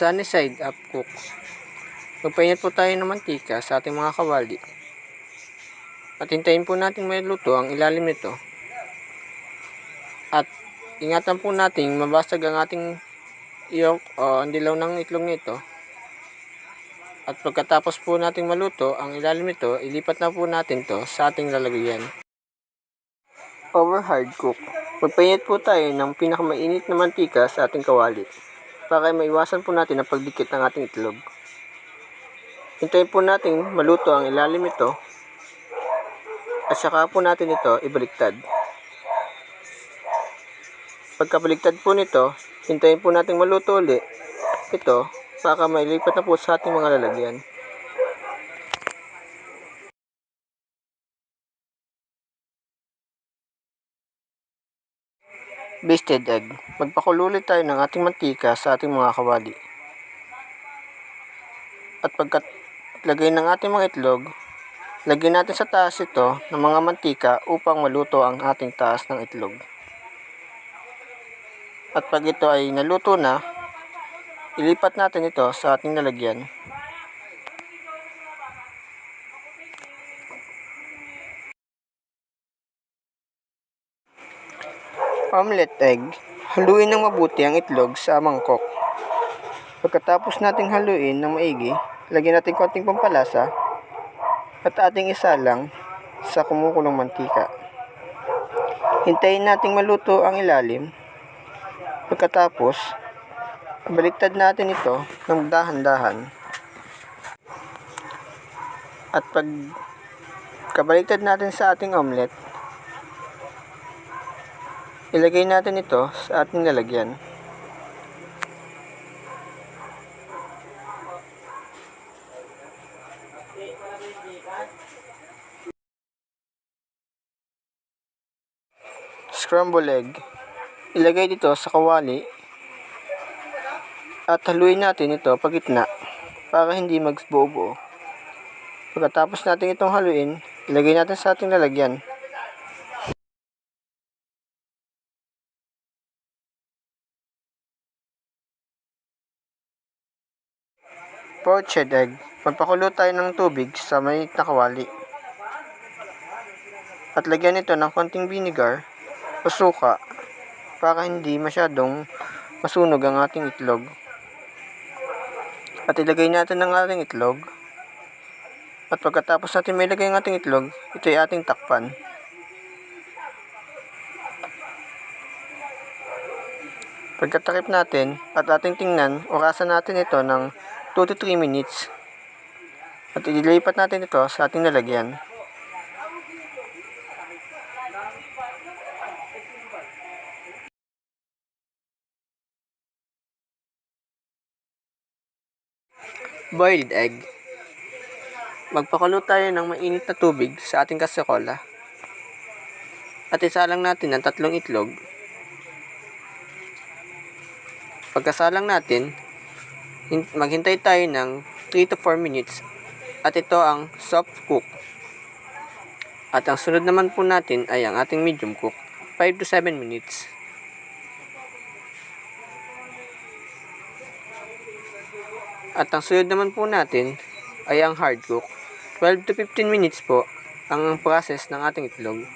Sunny side up cook. Magpainit po tayo ng mantika sa ating mga kawali. At hintayin po natin may luto ang ilalim nito. At ingatan po natin mabasag ang ating yolk o ang dilaw ng itlog nito. At pagkatapos po nating maluto ang ilalim nito, ilipat na po natin to sa ating lalagyan. Over hard cook. Magpainit po tayo ng pinakamainit na mantika sa ating kawali para maiwasan po natin ang pagdikit ng ating itlog. Hintayin po natin maluto ang ilalim nito at saka po natin ito ibaliktad. Pagkabaliktad po nito, hintayin po natin maluto ulit ito para mailipat na po sa ating mga lalagyan. Basted egg. Magpakulo ulit tayo ng ating mantika sa ating mga kawali. At pagkalagay ng ating mga itlog, lagyan natin sa taas ito ng mga mantika upang maluto ang ating taas ng itlog. At pag ito ay naluto na, ilipat natin ito sa ating lalagyan. Omelette egg. Haluin ng mabuti ang itlog sa mangkok. Pagkatapos nating haluin ng maigi, lagyan natin konting pampalasa at ating isalang sa kumukulong mantika. Hintayin nating maluto ang ilalim. Pagkatapos, baliktad natin ito ng dahan-dahan. At pag kabaliktad natin sa ating omelette, ilagay natin ito sa ating lalagyan. Scramble egg. Ilagay dito sa kawali at haluin natin ito pagitna para hindi magbuo-buo. Pagkatapos natin itong haluin, ilagay natin sa ating lalagyan. Poached egg. Magpakulo tayo ng tubig sa mainit na kawali. At lagyan ito ng konting vinegar o suka para hindi masyadong masunog ang ating itlog. At ilagay natin ang ating itlog. At pagkatapos natin may ilagay ang ating itlog, ito ay ating takpan. Pagkatakip natin at ating tingnan, orasan natin ito ng 2 to 3 minutes. At ililipat natin ito sa ating lalagyan. Boiled egg. Magpakulo tayo ng mainit na tubig sa ating kaserola. At isalang natin ang 3 itlog. Pagkasalang natin, maghintay tayo ng 3 to 4 minutes. At ito ang soft cook. At ang sunod naman po natin ay ang ating medium cook, 5 to 7 minutes. At ang sunod naman po natin ay ang hard cook. 12 to 15 minutes po ang process ng ating itlog.